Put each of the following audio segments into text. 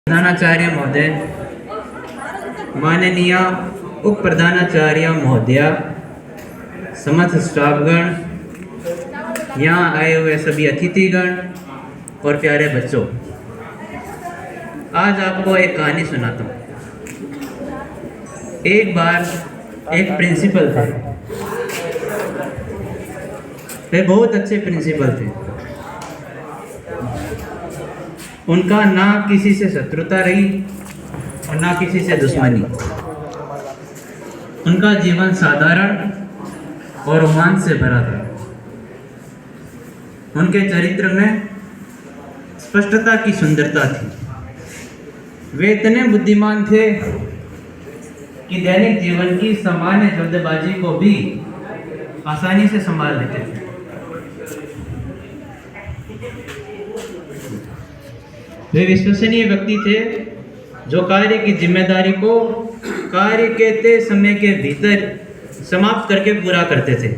प्रधानाचार्य महोदय, माननीय उप प्रधानाचार्य महोदय, समस्त स्टाफगण, यहाँ आए हुए सभी अतिथिगण और प्यारे बच्चों, आज आपको एक कहानी सुनाता हूँ। एक बार एक प्रिंसिपल थे। वे बहुत अच्छे प्रिंसिपल थे। उनका ना किसी से शत्रुता रही और ना किसी से दुश्मनी। उनका जीवन साधारण और रोमांच से भरा था। उनके चरित्र में स्पष्टता की सुंदरता थी। वे इतने बुद्धिमान थे कि दैनिक जीवन की सामान्य जल्दबाजी को भी आसानी से संभाल लेते थे। वे विश्वसनीय व्यक्ति थे जो कार्य की जिम्मेदारी को कार्य के तय समय के भीतर समाप्त करके पूरा करते थे।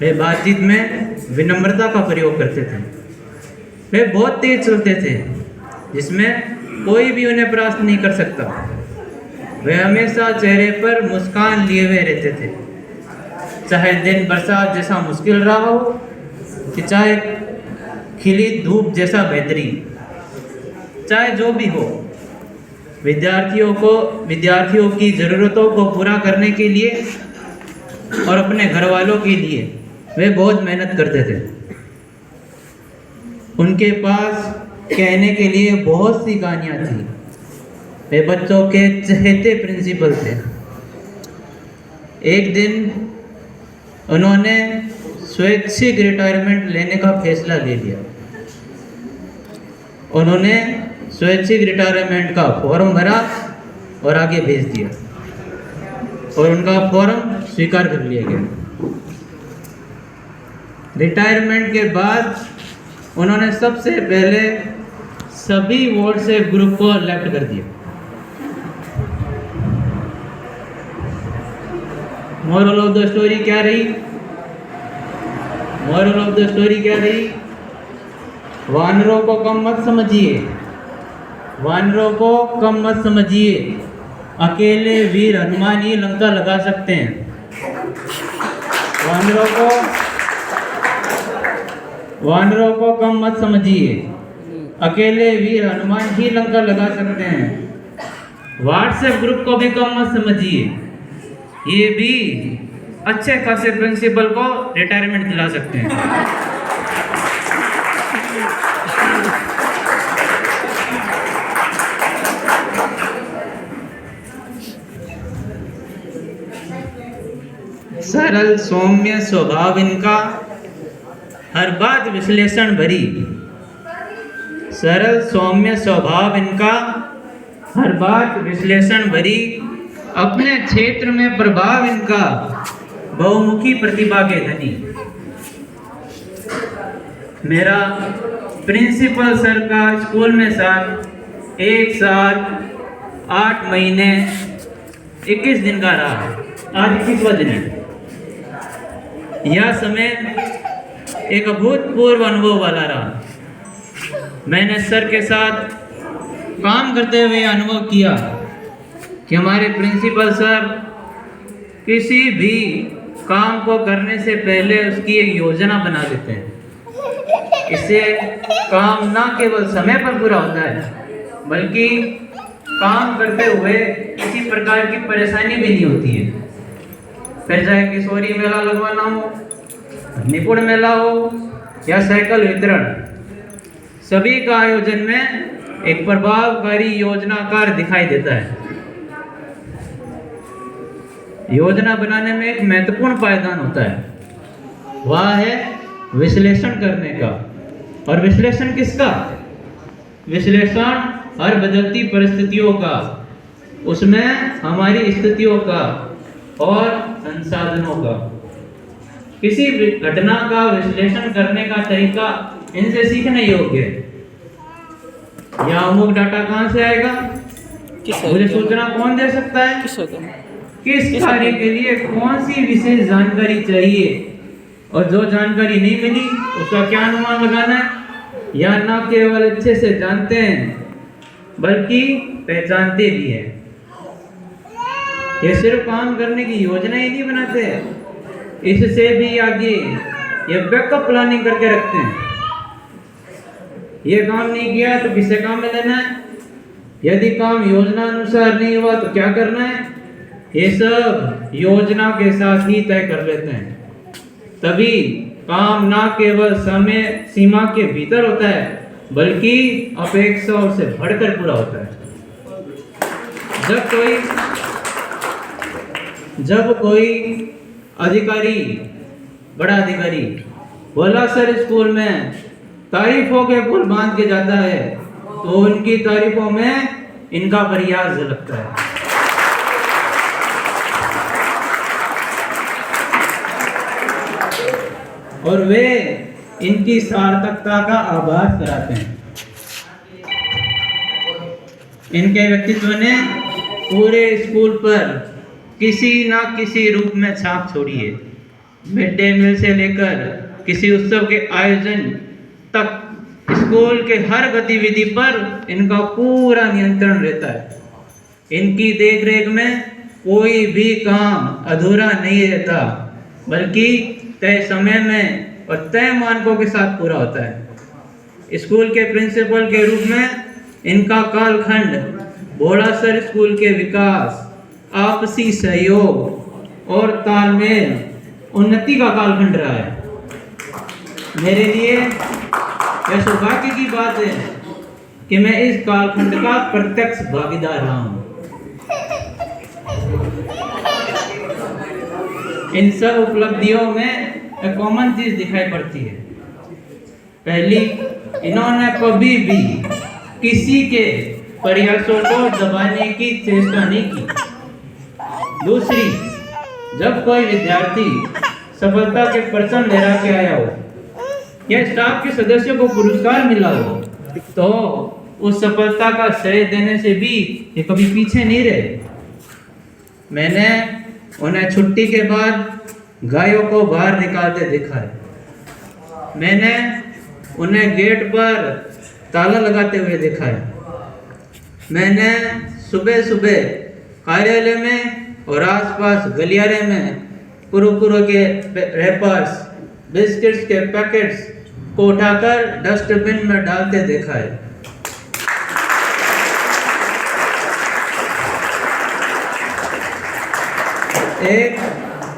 वे बातचीत में विनम्रता का प्रयोग करते थे। वे बहुत तेज चलते थे, जिसमें कोई भी उन्हें परास्त नहीं कर सकता। वे हमेशा चेहरे पर मुस्कान लिए हुए रहते थे, चाहे दिन बरसात जैसा मुश्किल रहा हो कि चाहे खिली धूप जैसा बेहतरीन, चाहे जो भी हो। विद्यार्थियों की ज़रूरतों को पूरा करने के लिए और अपने घर वालों के लिए वे बहुत मेहनत करते थे। उनके पास कहने के लिए बहुत सी कहानियाँ थी। वे बच्चों के चहेते प्रिंसिपल थे। एक दिन उन्होंने स्वैच्छिक रिटायरमेंट लेने का फैसला ले लिया। उन्होंने स्वैच्छिक रिटायरमेंट का फॉर्म भरा और आगे भेज दिया और उनका फॉर्म स्वीकार कर लिया गया। रिटायरमेंट के बाद उन्होंने सबसे पहले सभी व्हाट्सएप ग्रुप को लेफ्ट कर दिया। मोरल ऑफ द स्टोरी क्या रही? मोरल ऑफ द स्टोरी क्या रही? वानरों को कम मत समझिए, वानरों को कम मत समझिए। अकेले वीर हनुमान ही लंका लगा सकते हैं। वानरों को कम मत समझिए, अकेले वीर हनुमान ही लंका लगा सकते हैं। व्हाट्सएप ग्रुप को भी कम मत समझिए, ये भी अच्छे खासे प्रिंसिपल को रिटायरमेंट दिला सकते हैं। सरल सौम्य स्वभाव इनका, हर बात विश्लेषण भरी। सरल सौम्य स्वभाव इनका, हर बात विश्लेषण भरी। अपने क्षेत्र में प्रभाव इनका, बहुमुखी प्रतिभा के धनी। मेरा प्रिंसिपल सर का स्कूल में साथ 1 साल 8 महीने 21 दिन का रहा। आज 21वां दिन है। यह समय एक अभूतपूर्व अनुभव वाला रहा। मैंने सर के साथ काम करते हुए अनुभव किया कि हमारे प्रिंसिपल सर किसी भी काम को करने से पहले उसकी एक योजना बना देते हैं। इससे काम ना केवल समय पर पूरा होता है, बल्कि काम करते हुए किसी प्रकार की परेशानी भी नहीं होती है। फिर चाहे किशोरी मेला लगवाना हो, निपुण मेला हो या साइकिल वितरण, सभी का आयोजन में एक प्रभावकारी योजनाकार दिखाई देता है। योजना बनाने में एक महत्वपूर्ण पायदान होता है, वह है विश्लेषण करने का। और विश्लेषण किसका? विश्लेषण हर बदलती परिस्थितियों का, उसमें हमारी स्थितियों का और संसाधनों का। किसी भी घटना का विश्लेषण करने का तरीका इनसे सीखने योग्य है। यह अमुक डाटा कहाँ से आएगा? मुझे सूचना कौन दे सकता है? किस कार्य के लिए कौन सी विशेष जानकारी चाहिए, और जो जानकारी नहीं मिली उसका क्या अनुमान लगाना है। या ना केवल अच्छे से जानते हैं, बल्कि पहचानते भी हैं। ये सिर्फ काम करने की योजना ही नहीं बनाते, इससे भी आगे ये बैकअप प्लानिंग करके रखते हैं। ये काम नहीं किया तो किससे काम में लेना है, यदि काम योजना अनुसार नहीं हुआ तो क्या करना है, ये सब योजना के साथ ही तय कर लेते हैं। तभी काम ना केवल समय सीमा के भीतर होता है बल्कि अपेक्षाओं से बढ़कर पूरा होता है। जब कोई अधिकारी, बड़ा अधिकारी बोला सर स्कूल में तारीफों के पुल बांध के जाता है, तो उनकी तारीफों में इनका प्रयास झलकता है। और वे इनकी सार्थकता का आभास कराते हैं। इनके व्यक्तित्व ने पूरे स्कूल पर किसी ना किसी रूप में छाप छोड़ी है। मिड डे मील से लेकर किसी उत्सव के आयोजन तक स्कूल के हर गतिविधि पर इनका पूरा नियंत्रण रहता है। इनकी देखरेख में कोई भी काम अधूरा नहीं रहता, बल्कि तय समय में और तय मानकों के साथ पूरा होता है। स्कूल के प्रिंसिपल के रूप में इनका कालखंड बोड़ासर स्कूल के विकास, आपसी सहयोग और तालमेल, उन्नति का कालखंड रहा है। मेरे लिए यह सौभाग्य की बात है कि मैं इस कालखंड का प्रत्यक्ष भागीदार रहा हूँ। इन सब उपलब्धियों में एक कॉमन चीज दिखाई पड़ती है। पहली, इन्होंने कभी भी किसी के प्रयासों को दबाने की चेष्टा नहीं की। दूसरी, जब कोई विद्यार्थी सफलता के परचम लहरा के आया हो या स्टाफ के सदस्यों को पुरस्कार मिला हो, तो उस सफलता का श्रेय देने से भी ये कभी पीछे नहीं रहे। मैंने उन्हें छुट्टी के बाद गायों को बाहर निकालते देखा है। मैंने उन्हें गेट पर ताला लगाते हुए देखा है। मैंने सुबह सुबह कार्यालय में और आसपास गलियारे में कुरकुरे के रैपर्स, बिस्किट्स के पैकेट्स को उठाकर डस्टबिन में डालते देखा है।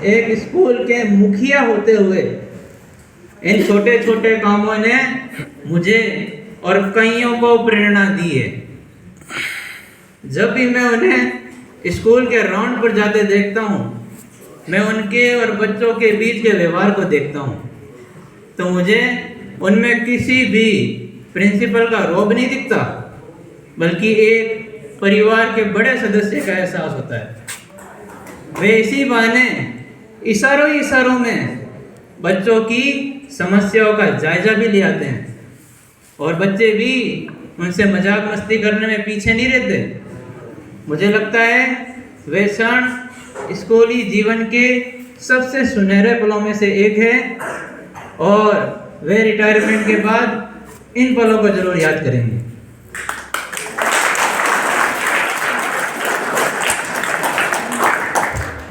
एक स्कूल के मुखिया होते हुए इन छोटे छोटे कामों ने मुझे और कईयों को प्रेरणा दी है। जब भी मैं उन्हें स्कूल के राउंड पर जाते देखता हूँ, मैं उनके और बच्चों के बीच के व्यवहार को देखता हूँ, तो मुझे उनमें किसी भी प्रिंसिपल का रौब नहीं दिखता, बल्कि एक परिवार के बड़े सदस्य का एहसास होता है। वे इसी बहाने इशारों में बच्चों की समस्याओं का जायजा भी ले आते हैं और बच्चे भी उनसे मजाक मस्ती करने में पीछे नहीं रहते। मुझे लगता है वे क्षण स्कूली जीवन के सबसे सुनहरे पलों में से एक है और वे रिटायरमेंट के बाद इन पलों को जरूर याद करेंगे।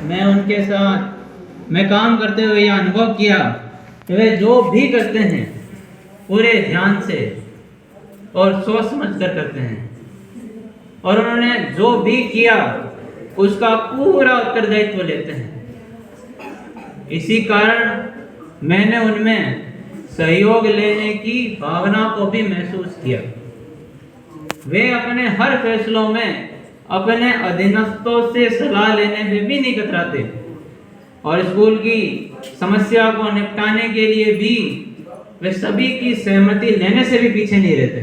मैं उनके साथ काम करते हुए यह अनुभव किया कि वे जो भी करते हैं पूरे ध्यान से और सोच समझ कर करते हैं और उन्होंने जो भी किया उसका पूरा उत्तरदायित्व लेते हैं। इसी कारण मैंने उनमें सहयोग लेने की भावना को भी महसूस किया। वे अपने हर फैसलों में अपने अधीनस्थों से सलाह लेने में भी नहीं कतराते और स्कूल की समस्या को निपटाने के लिए भी वे सभी की सहमति लेने से भी पीछे नहीं रहते।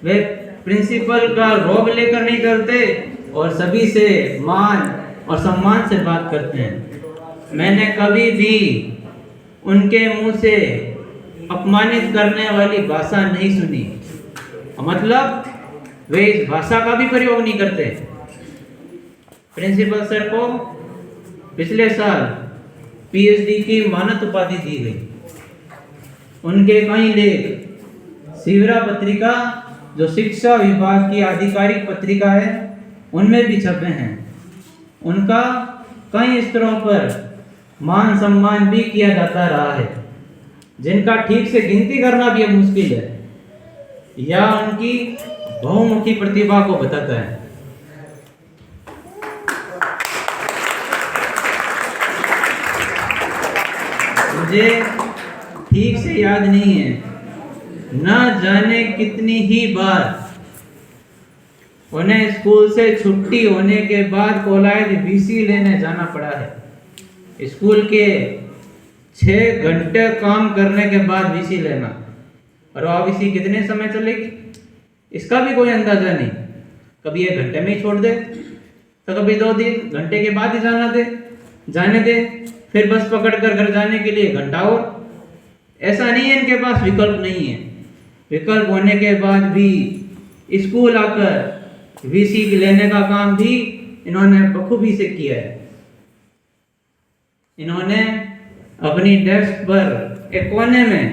वे प्रिंसिपल का रौब लेकर नहीं करते और सभी से मान और सम्मान से बात करते हैं। मैंने कभी भी उनके मुंह से अपमानित करने वाली भाषा नहीं सुनी, मतलब वे इस भाषा का भी प्रयोग नहीं करते। प्रिंसिपल सर को पिछले साल पीएचडी की मानद उपाधि दी गई। उनके कई लेख शिवरा पत्रिका जो शिक्षा विभाग की आधिकारिक पत्रिका है उनमें भी छपे हैं। उनका कई स्तरों पर मान सम्मान भी किया जाता रहा है, जिनका ठीक से गिनती करना भी अब मुश्किल है या उनकी बहुमुखी प्रतिभा को बताता है। मुझे ठीक से याद नहीं है, न जाने कितनी ही बार उन्हें स्कूल से छुट्टी होने के बाद कॉलेज वीसी लेने जाना पड़ा है। स्कूल के 6 घंटे काम करने के बाद वीसी लेना, और वह वीसी कितने समय चलेगी इसका भी कोई अंदाजा नहीं। कभी 1 घंटे में ही छोड़ दे, तो कभी 2 घंटे के बाद ही जाने दे, फिर बस पकड़कर घर जाने के लिए घंटा और। ऐसा नहीं है इनके पास विकल्प नहीं है, विकल्प होने के बाद भी स्कूल आकर वीसी लेने का काम भी इन्होंने बखूबी से किया है। इन्होंने अपनी डेस्क पर एक कोने में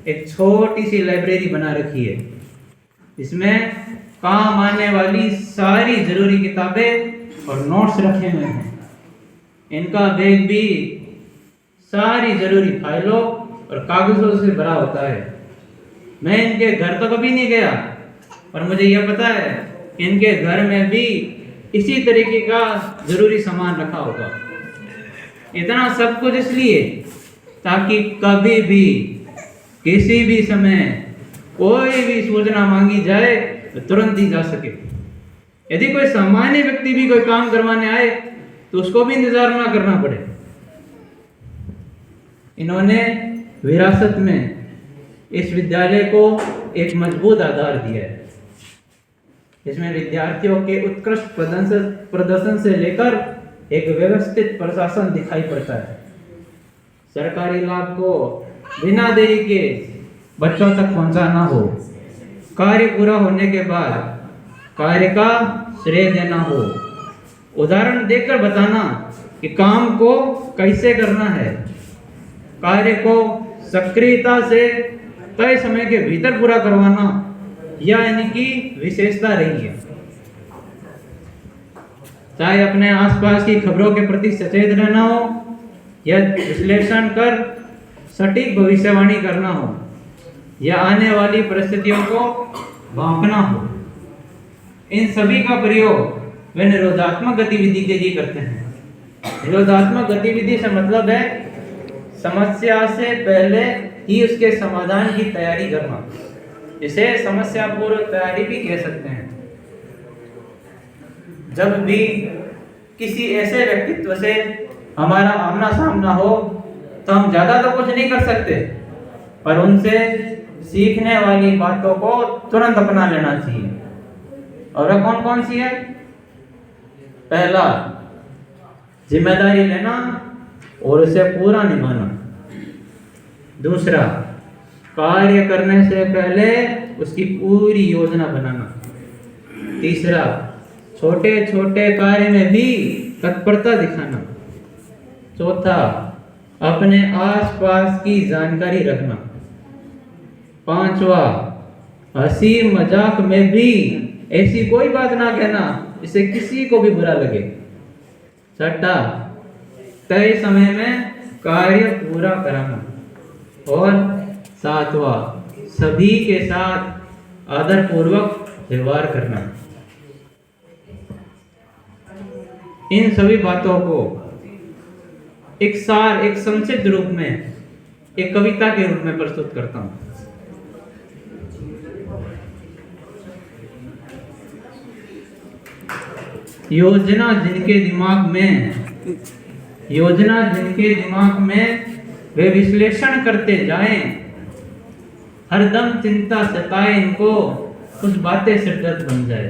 एक छोटी सी लाइब्रेरी बना रखी है, जिसमें काम आने वाली सारी जरूरी किताबें और नोट्स रखे हुए हैं। इनका बैग भी सारी जरूरी फाइलों और कागजों से भरा होता है। मैं इनके घर तो कभी नहीं गया, पर मुझे यह पता है इनके घर में भी इसी तरीके का जरूरी सामान रखा होगा। इतना सब कुछ इसलिए ताकि कभी भी किसी भी समय कोई भी सूचना मांगी जाए तो तुरंत दी जा सके। यदि कोई सामान्य व्यक्ति भी कोई काम करवाने आए तो उसको भी इंतजार ना करना पड़े। इन्होंने विरासत में इस विद्यालय को एक मजबूत आधार दिया है, इसमें विद्यार्थियों के उत्कृष्ट प्रदर्शन से लेकर एक व्यवस्थित प्रशासन दिखाई पड़ता है। सरकारी लाभ को बिना देरी के बच्चों तक पहुंचाना हो, कार्य पूरा होने के बाद कार्य का श्रेय देना हो, उदाहरण देकर बताना कि काम को कैसे करना है, कार्य को सक्रियता से तय समय के भीतर पूरा करवाना, यह इनकी विशेषता रही है। चाहे अपने आसपास की खबरों के प्रति सचेत रहना हो या विश्लेषण कर सटीक भविष्यवाणी करना हो या आने वाली परिस्थितियों को भांपना हो, इन सभी का प्रयोग वे निरोधात्मक गतिविधि के लिए करते हैं। निरोधात्मक गतिविधि से मतलब है समस्या से पहले ही उसके समाधान की तैयारी करना, इसे समस्या पूर्व तैयारी भी कह सकते हैं। जब भी किसी ऐसे व्यक्तित्व से हमारा आमना सामना हो तो हम ज्यादा तो कुछ नहीं कर सकते, पर उनसे सीखने वाली बातों को तुरंत अपना लेना चाहिए। और वह कौन कौन सी है? पहला, जिम्मेदारी लेना और उसे पूरा निभाना। दूसरा, कार्य करने से पहले उसकी पूरी योजना बनाना। तीसरा, छोटे छोटे कार्य में भी तत्परता दिखाना। चौथा, अपने आसपास की जानकारी रखना। पांचवा, हंसी मजाक में भी ऐसी कोई बात ना कहना जिससे किसी को भी बुरा लगे। छठा, तय समय में कार्य पूरा कराना। और सातवां, सभी के साथ आदरपूर्वक व्यवहार करना। इन सभी बातों को एक संक्षिप्त रूप में एक कविता के रूप में प्रस्तुत करता हूं। योजना जिनके दिमाग में वे विश्लेषण करते जाएं, हरदम चिंता सताए इनको, कुछ बातें सिरदर्द बन जाए।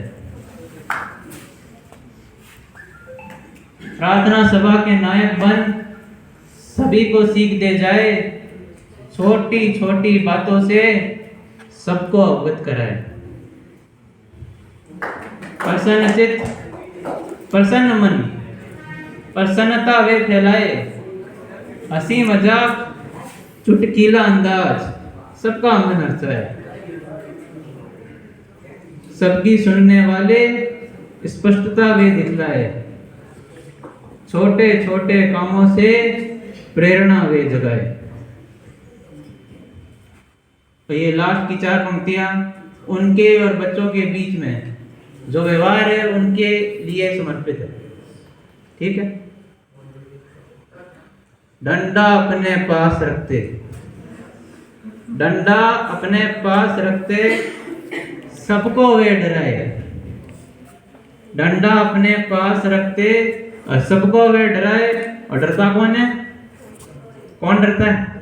प्रार्थना सभा के नायक बन सभी को सीख दे जाए, छोटी छोटी बातों से सबको अवगत कराए। प्रसन्न चित्त, प्रसन्न मन, प्रसन्नता वे फैलाए, हंसी मजाक, चुटकीला अंदाज, सबका मन हर्षाए। सबकी सुनने वाले, स्पष्टता वे दिखलाए, छोटे छोटे कामों से प्रेरणा वे जगाए। तो ये लास्ट की 4 पंक्तियां उनके और बच्चों के बीच में जो व्यवहार है उनके लिए समर्पित है। ठीक है। डंडा अपने पास रखते, डंडा अपने पास रखते सबको वे डराए। डंडा अपने पास रखते और सबको वे डराए। और डरता कौन है? कौन डरता है?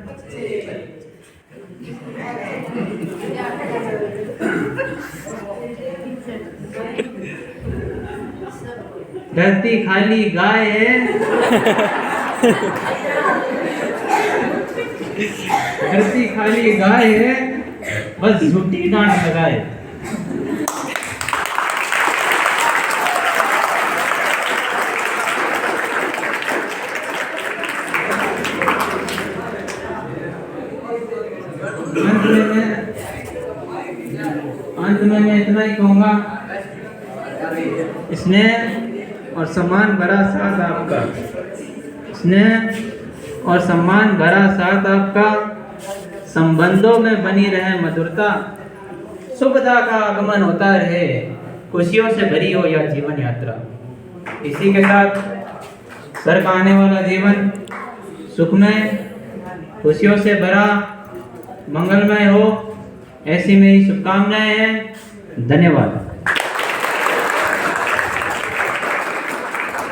डरती खाली गाय है, डरती खाली गाय है, बस झूठी डांट लगाए। अंत में मैं इतना ही कहूँगा, स्नेह और सम्मान भरा साथ आपका, स्नेह और सम्मान भरा साथ आपका, संबंधों में बनी रहे मधुरता, सुविधा का आगमन होता रहे, खुशियों से भरी हो यह जीवन यात्रा। इसी के साथ सर का आने वाला जीवन सुखमय, खुशियों से भरा, मंगलमय हो, ऐसी मेरी शुभकामनाएं हैं। धन्यवाद।